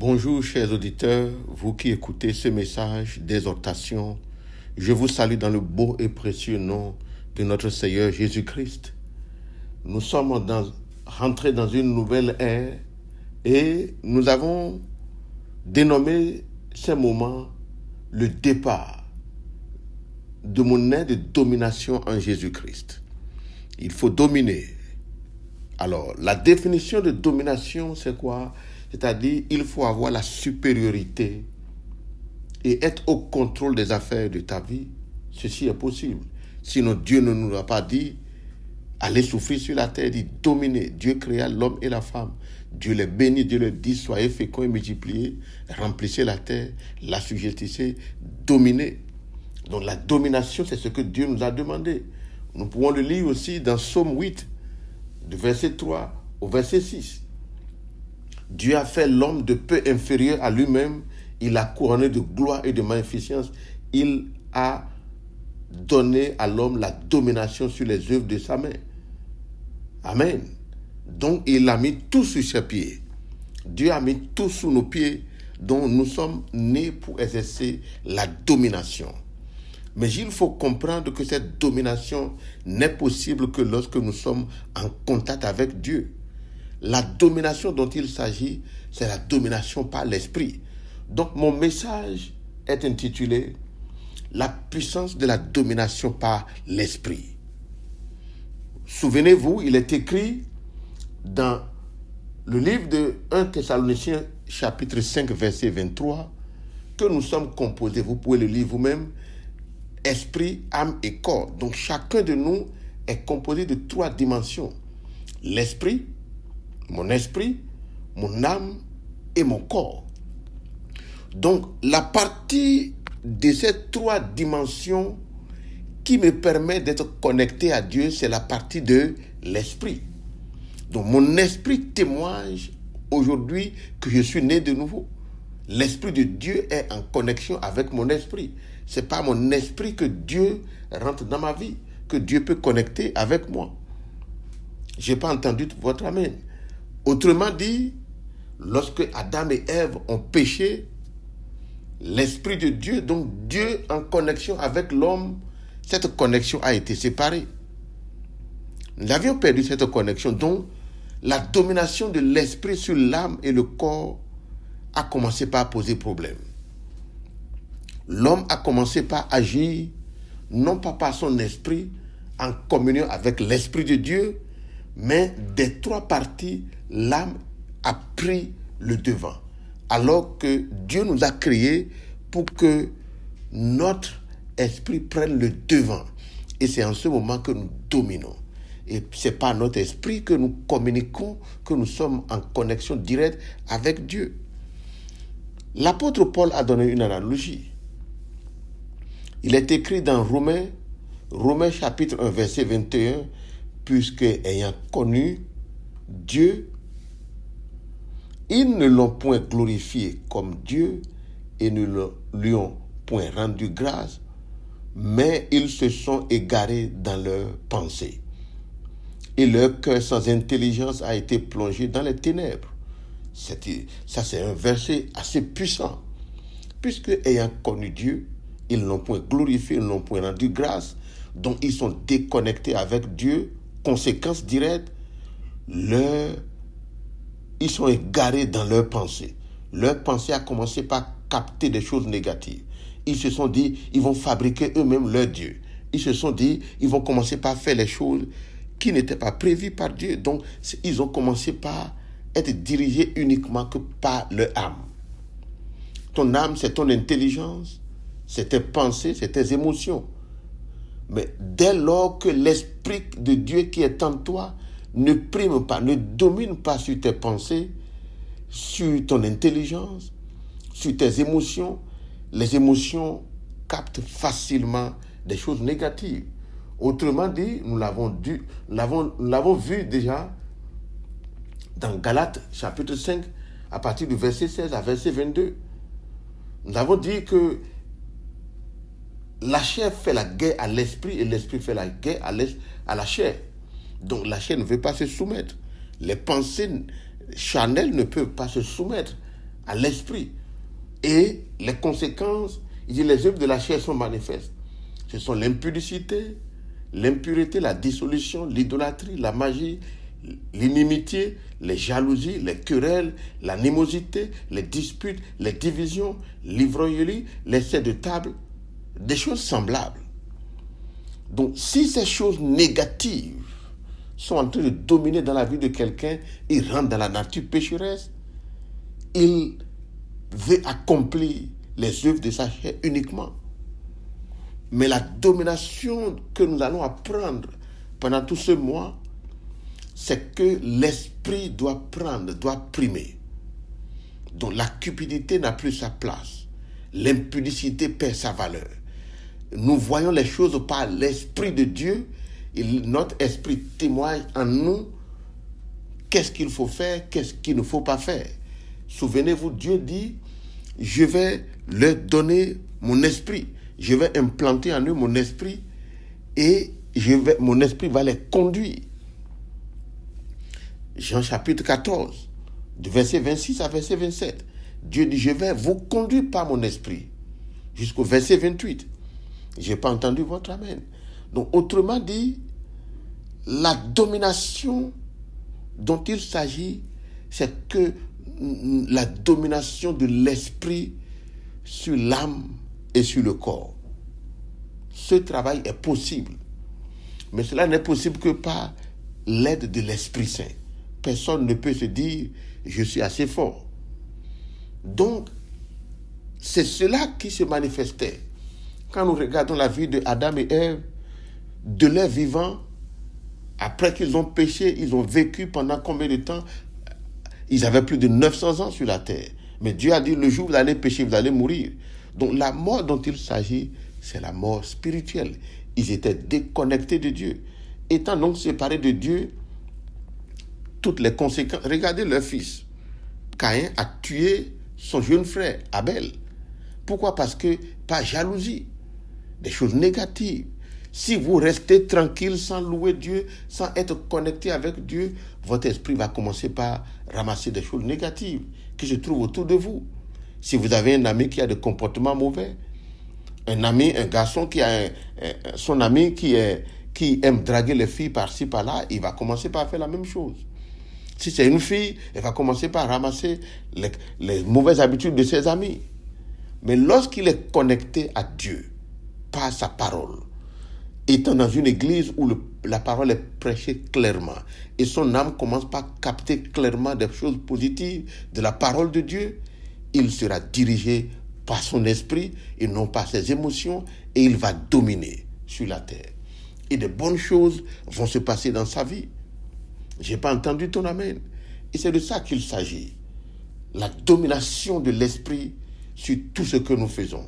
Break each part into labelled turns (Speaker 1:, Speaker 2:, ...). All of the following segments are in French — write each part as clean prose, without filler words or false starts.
Speaker 1: Bonjour chers auditeurs, vous qui écoutez ce message d'exhortation, je vous salue dans le beau et précieux nom de notre Seigneur Jésus-Christ. Nous sommes rentrés dans une nouvelle ère et nous avons dénommé ces moments le départ de mon ère de domination en Jésus-Christ. Il faut dominer. Alors, la définition de domination, c'est quoi? C'est-à-dire, il faut avoir la supériorité et être au contrôle des affaires de ta vie. Ceci est possible. Sinon, Dieu ne nous a pas dit, allez souffrir sur la terre, dit dominer. Dieu créa l'homme et la femme. Dieu les bénit, Dieu les dit, soyez féconds et multipliez, remplissez la terre, l'assujettissez, dominez. Donc la domination, c'est ce que Dieu nous a demandé. Nous pouvons le lire aussi dans Psaume 8, du verset 3 au verset 6. Dieu a fait l'homme de peu inférieur à lui-même. Il l'a couronné de gloire et de magnificence. Il a donné à l'homme la domination sur les œuvres de sa main. Amen. Donc, il a mis tout sur ses pieds. Dieu a mis tout sous nos pieds, dont nous sommes nés pour exercer la domination. Mais il faut comprendre que cette domination n'est possible que lorsque nous sommes en contact avec Dieu. La domination dont il s'agit, c'est la domination par l'esprit. Donc mon message est intitulé « La puissance de la domination par l'esprit ». Souvenez-vous, il est écrit dans le livre de 1 Thessaloniciens chapitre 5 verset 23 que nous sommes composés, vous pouvez le lire vous-même, esprit, âme et corps. Donc chacun de nous est composé de 3 dimensions. L'esprit, mon âme et mon corps. Donc, la partie de ces 3 dimensions qui me permet d'être connecté à Dieu, c'est la partie de l'esprit. Donc, mon esprit témoigne aujourd'hui que je suis né de nouveau. L'esprit de Dieu est en connexion avec mon esprit. Ce n'est pas mon esprit que Dieu rentre dans ma vie, que Dieu peut connecter avec moi. Je n'ai pas entendu votre amen. Autrement dit, lorsque Adam et Ève ont péché, l'Esprit de Dieu, donc Dieu en connexion avec l'homme, cette connexion a été séparée. Nous avions perdu cette connexion, donc la domination de l'Esprit sur l'âme et le corps a commencé par poser problème. L'homme a commencé par agir, non pas par son esprit, en communion avec l'Esprit de Dieu, mais des 3 parties, l'âme a pris le devant. Alors que Dieu nous a créés pour que notre esprit prenne le devant. Et c'est en ce moment que nous dominons. Et ce n'est pas notre esprit que nous communiquons, que nous sommes en connexion directe avec Dieu. L'apôtre Paul a donné une analogie. Il est écrit dans Romains chapitre 1, verset 21, puisque ayant connu Dieu, ils ne l'ont point glorifié comme Dieu et ne lui ont point rendu grâce, mais ils se sont égarés dans leurs pensées. Et leur cœur sans intelligence a été plongé dans les ténèbres. Ça, c'est un verset assez puissant. Puisque ayant connu Dieu, ils ne l'ont point glorifié, ils ne l'ont point rendu grâce, donc ils sont déconnectés avec Dieu. Conséquence directe, ils sont égarés dans leurs pensées. Leur pensée a commencé par capter des choses négatives. Ils se sont dit, ils vont fabriquer eux-mêmes leur Dieu. Ils se sont dit, ils vont commencer par faire les choses qui n'étaient pas prévues par Dieu. Donc, ils ont commencé par être dirigés uniquement que par leur âme. Ton âme, c'est ton intelligence, c'est tes pensées, c'est tes émotions. Mais dès lors que l'Esprit de Dieu qui est en toi ne prime pas, ne domine pas sur tes pensées, sur ton intelligence, sur tes émotions, les émotions captent facilement des choses négatives. Autrement dit, nous l'avons vu déjà dans Galates chapitre 5, à partir du verset 16 à verset 22. Nous avons dit que la chair fait la guerre à l'esprit et l'esprit fait la guerre à la chair. Donc la chair ne veut pas se soumettre. Les pensées charnelles ne peuvent pas se soumettre à l'esprit. Et les conséquences, il dit, les œuvres de la chair sont manifestes. Ce sont l'impudicité, l'impureté, la dissolution, l'idolâtrie, la magie, l'inimitié, les jalousies, les querelles, l'animosité, les disputes, les divisions, l'ivrognerie, l'excès de table, des choses semblables. Donc, si ces choses négatives sont en train de dominer dans la vie de quelqu'un, il rentre dans la nature pécheresse, il veut accomplir les œuvres de sa chair uniquement. Mais la domination que nous allons apprendre pendant tout ce mois, c'est que l'esprit doit prendre, doit primer. Donc la cupidité n'a plus sa place. L'impudicité perd sa valeur. Nous voyons les choses par l'Esprit de Dieu. Et notre esprit témoigne en nous qu'est-ce qu'il faut faire, qu'est-ce qu'il ne faut pas faire. Souvenez-vous, Dieu dit, je vais leur donner mon esprit. Je vais implanter en eux mon esprit et mon esprit va les conduire. Jean chapitre 14, du verset 26 à verset 27. Dieu dit, je vais vous conduire par mon esprit. Jusqu'au verset 28. Je n'ai pas entendu votre amen. Donc, autrement dit, la domination dont il s'agit, c'est que la domination de l'esprit sur l'âme et sur le corps. Ce travail est possible. Mais cela n'est possible que par l'aide de l'Esprit Saint. Personne ne peut se dire, je suis assez fort. Donc, c'est cela qui se manifestait. Quand nous regardons la vie de Adam et Ève, de leur vivant, après qu'ils ont péché, ils ont vécu pendant combien de temps? Ils avaient plus de 900 ans sur la terre. Mais Dieu a dit, le jour où vous allez pécher, vous allez mourir. Donc la mort dont il s'agit, c'est la mort spirituelle. Ils étaient déconnectés de Dieu. Étant donc séparés de Dieu, toutes les conséquences... Regardez leur fils. Caïn a tué son jeune frère, Abel. Pourquoi? Parce que, par jalousie, des choses négatives. Si vous restez tranquille sans louer Dieu, sans être connecté avec Dieu, votre esprit va commencer par ramasser des choses négatives qui se trouvent autour de vous. Si vous avez un ami qui a des comportements mauvais, un garçon qui a son ami qui aime draguer les filles par-ci, par-là, il va commencer par faire la même chose. Si c'est une fille, elle va commencer par ramasser les mauvaises habitudes de ses amis. Mais lorsqu'il est connecté à Dieu, par sa parole, étant dans une église où la parole est prêchée clairement, et son âme commence par capter clairement des choses positives de la parole de Dieu, il sera dirigé par son esprit et non par ses émotions, et il va dominer sur la terre. Et de bonnes choses vont se passer dans sa vie. Je n'ai pas entendu ton amen. Et c'est de ça qu'il s'agit. La domination de l'esprit sur tout ce que nous faisons.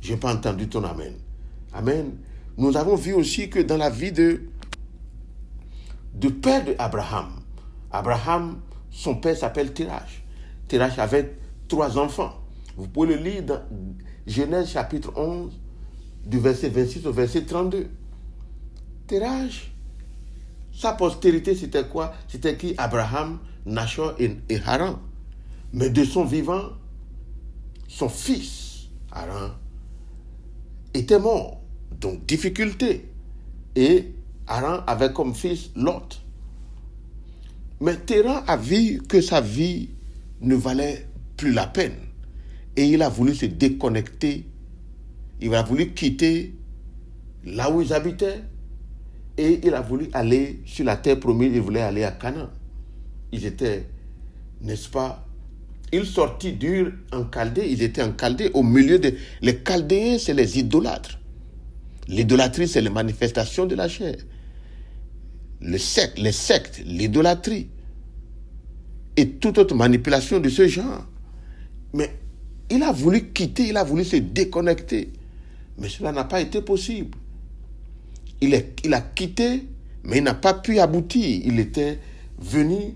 Speaker 1: Je n'ai pas entendu ton amen. Amen. Nous avons vu aussi que dans la vie de père d'Abraham, Abraham, son père s'appelle Terach. Terach avait 3 enfants. Vous pouvez le lire dans Genèse chapitre 11, du verset 26 au verset 32. Terach, sa postérité, c'était quoi? C'était qui? Abraham, Nachor et Haran. Mais de son vivant, son fils, Haran, était mort. Donc, difficulté. Et Haran avait comme fils Lot. Mais Terach a vu que sa vie ne valait plus la peine. Et il a voulu se déconnecter. Il a voulu quitter là où ils habitaient. Et il a voulu aller sur la terre promise. Il voulait aller à Canaan. Ils étaient, n'est-ce pas? Ils sortaient d'Ur en Chaldée. Ils étaient en Chaldée au milieu des... Les Chaldéens, c'est les idolâtres. L'idolâtrie, c'est les manifestations de la chair. Les sectes, l'idolâtrie. Et toute autre manipulation de ce genre. Mais il a voulu quitter, il a voulu se déconnecter. Mais cela n'a pas été possible. Il a quitté, mais il n'a pas pu aboutir. Il était venu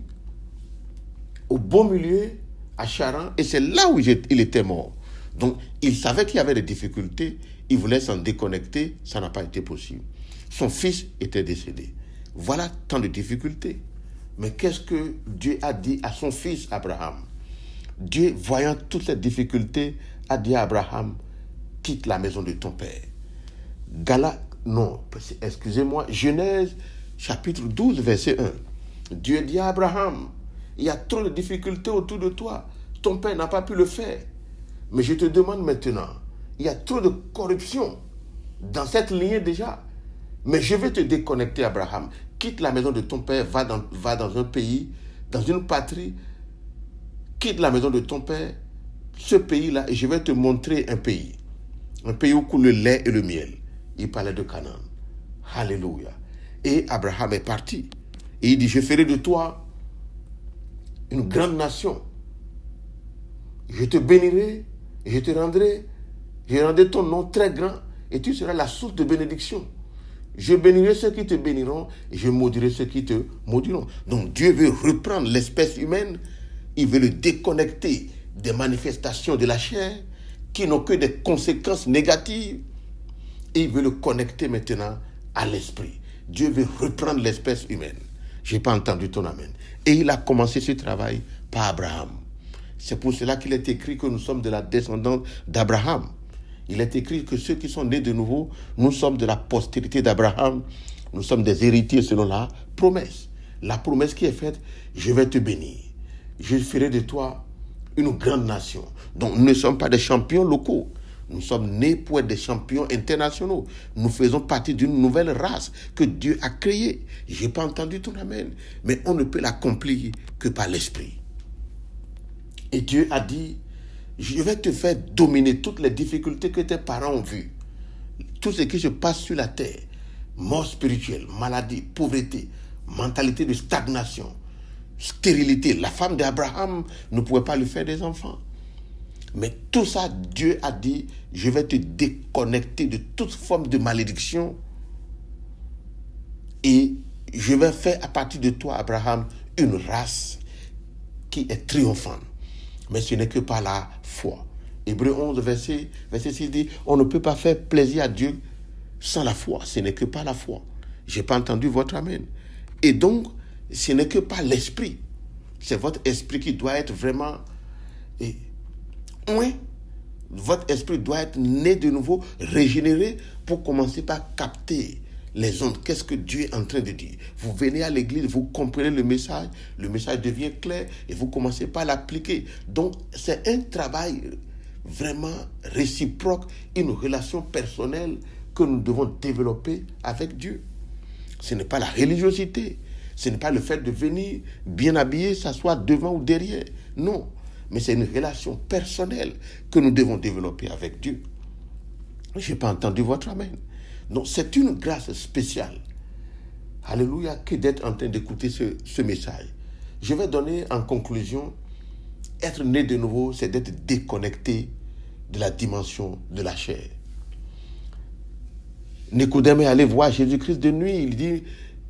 Speaker 1: au bon milieu, à Charan, et c'est là où il était mort. Donc, il savait qu'il y avait des difficultés, il voulait s'en déconnecter, ça n'a pas été possible. Son fils était décédé. Voilà tant de difficultés. Mais qu'est-ce que Dieu a dit à son fils Abraham? Dieu, voyant toutes ces difficultés, a dit à Abraham, quitte la maison de ton père. Genèse chapitre 12, verset 1. Dieu dit à Abraham, il y a trop de difficultés autour de toi. Ton père n'a pas pu le faire. Mais je te demande maintenant, il y a trop de corruption dans cette lignée déjà. Mais je vais te déconnecter, Abraham. Quitte la maison de ton père, va dans un pays, dans une patrie. Quitte la maison de ton père, ce pays-là, et je vais te montrer un pays. Un pays où coule le lait et le miel. Il parlait de Canaan. Alléluia. Et Abraham est parti. Et il dit, je ferai de toi une grande nation. Je te bénirai, et je rendrai ton nom très grand, et tu seras la source de bénédiction. Je bénirai ceux qui te béniront, et je maudirai ceux qui te maudiront. Donc Dieu veut reprendre l'espèce humaine, il veut le déconnecter des manifestations de la chair, qui n'ont que des conséquences négatives, et il veut le connecter maintenant à l'esprit. Dieu veut reprendre l'espèce humaine. Je n'ai pas entendu ton amen. Et il a commencé ce travail par Abraham. C'est pour cela qu'il est écrit que nous sommes de la descendance d'Abraham. Il est écrit que ceux qui sont nés de nouveau, nous sommes de la postérité d'Abraham. Nous sommes des héritiers selon la promesse. La promesse qui est faite, je vais te bénir. Je ferai de toi une grande nation. Donc nous ne sommes pas des champions locaux. Nous sommes nés pour être des champions internationaux. Nous faisons partie d'une nouvelle race que Dieu a créée. Je n'ai pas entendu ton amen. Mais on ne peut l'accomplir que par l'esprit. Et Dieu a dit, je vais te faire dominer toutes les difficultés que tes parents ont vues. Tout ce qui se passe sur la terre. Mort spirituelle, maladie, pauvreté, mentalité de stagnation, stérilité. La femme d'Abraham ne pouvait pas lui faire des enfants. Mais tout ça, Dieu a dit, je vais te déconnecter de toute forme de malédiction et je vais faire à partir de toi, Abraham, une race qui est triomphante. Mais ce n'est que par la foi. Hébreux 11, verset 6 dit, on ne peut pas faire plaisir à Dieu sans la foi. Ce n'est que par la foi. Je n'ai pas entendu votre amen. Et donc, ce n'est que par l'esprit. C'est votre esprit qui doit être vraiment... Oui, votre esprit doit être né de nouveau, régénéré, pour commencer par capter les ondes. Qu'est-ce que Dieu est en train de dire? Vous venez à l'église, vous comprenez le message devient clair et vous commencez par l'appliquer. Donc, c'est un travail vraiment réciproque, une relation personnelle que nous devons développer avec Dieu. Ce n'est pas la religiosité, ce n'est pas le fait de venir bien habillé, s'asseoir devant ou derrière. Non. Mais c'est une relation personnelle que nous devons développer avec Dieu. Je n'ai pas entendu votre amen. Donc c'est une grâce spéciale. Alléluia, que d'être en train d'écouter ce message. Je vais donner en conclusion, être né de nouveau, c'est d'être déconnecté de la dimension de la chair. Nicodème est allé voir Jésus-Christ de nuit, il dit...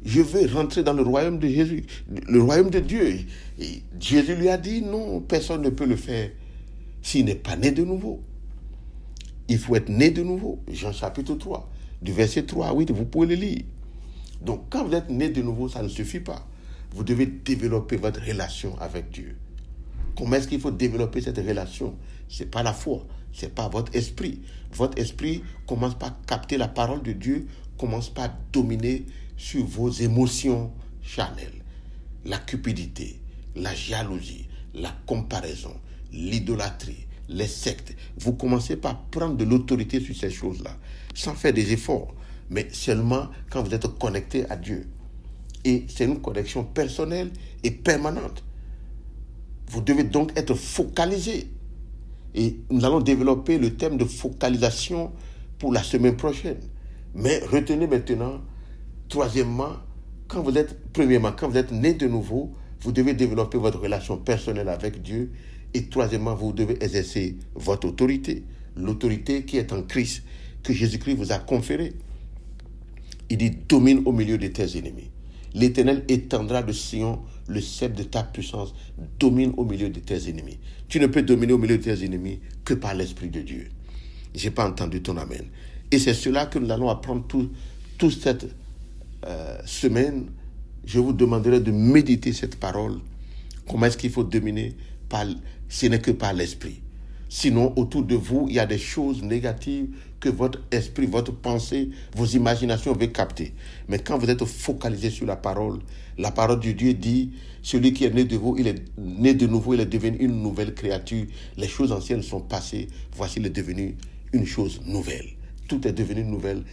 Speaker 1: Je veux rentrer dans le royaume de Jésus, le royaume de Dieu. Et Jésus lui a dit, non, personne ne peut le faire s'il n'est pas né de nouveau. Il faut être né de nouveau. Jean chapitre 3, du verset 3 à 8, vous pouvez le lire. Donc, quand vous êtes né de nouveau, ça ne suffit pas. Vous devez développer votre relation avec Dieu. Comment est-ce qu'il faut développer cette relation? Ce n'est pas la foi, ce n'est pas votre esprit. Votre esprit commence par capter la parole de Dieu, commence par dominer sur vos émotions charnelles, la cupidité, la jalousie, la comparaison, l'idolâtrie, les sectes. Vous commencez par prendre de l'autorité sur ces choses-là, sans faire des efforts, mais seulement quand vous êtes connecté à Dieu. Et c'est une connexion personnelle et permanente. Vous devez donc être focalisé. Et nous allons développer le thème de focalisation pour la semaine prochaine. Mais retenez maintenant, troisièmement, quand vous êtes né de nouveau, vous devez développer votre relation personnelle avec Dieu. Et troisièmement, vous devez exercer votre autorité. L'autorité qui est en Christ, que Jésus-Christ vous a conférée. Il dit, domine au milieu de tes ennemis. L'Éternel étendra de Sion le sceptre de ta puissance. Domine au milieu de tes ennemis. Tu ne peux dominer au milieu de tes ennemis que par l'Esprit de Dieu. Je n'ai pas entendu ton amen. Et c'est cela que nous allons apprendre toute cette semaine. Je vous demanderai de méditer cette parole. Comment est-ce qu'il faut dominer ce n'est que par l'esprit. Sinon, autour de vous, il y a des choses négatives que votre esprit, votre pensée, vos imaginations veulent capter. Mais quand vous êtes focalisé sur la parole de Dieu dit, celui qui est né de vous, il est né de nouveau, il est devenu une nouvelle créature. Les choses anciennes sont passées, voici, il est devenu une chose nouvelle. Tout est devenu nouvelle.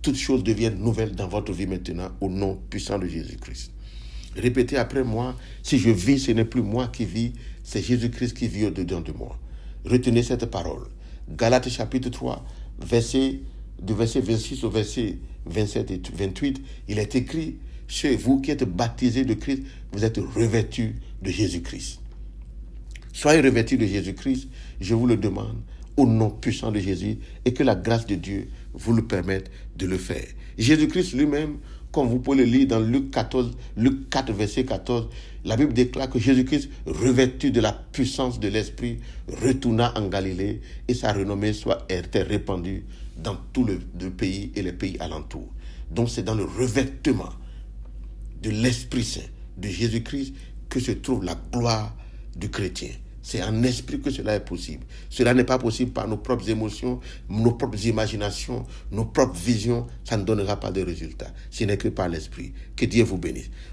Speaker 1: Toutes choses deviennent nouvelles dans votre vie maintenant, au nom puissant de Jésus-Christ. Répétez après moi, si je vis, ce n'est plus moi qui vis, c'est Jésus-Christ qui vit au-dedans de moi. Retenez cette parole. Galates chapitre 3, du verset 26 au verset 27 et 28, il est écrit, chez vous qui êtes baptisés de Christ, vous êtes revêtus de Jésus-Christ. Soyez revêtus de Jésus-Christ, je vous le demande, au nom puissant de Jésus, et que la grâce de Dieu vous le permette de le faire. Jésus-Christ lui-même, comme vous pouvez le lire dans Luc 4, verset 14, la Bible déclare que Jésus-Christ, revêtu de la puissance de l'Esprit, retourna en Galilée et sa renommée était répandue dans tout le pays et les pays alentours. Donc c'est dans le revêtement de l'Esprit Saint, de Jésus-Christ, que se trouve la gloire du chrétien. C'est en esprit que cela est possible. Cela n'est pas possible par nos propres émotions, nos propres imaginations, nos propres visions. Ça ne donnera pas de résultats. Ce n'est que par l'esprit. Que Dieu vous bénisse.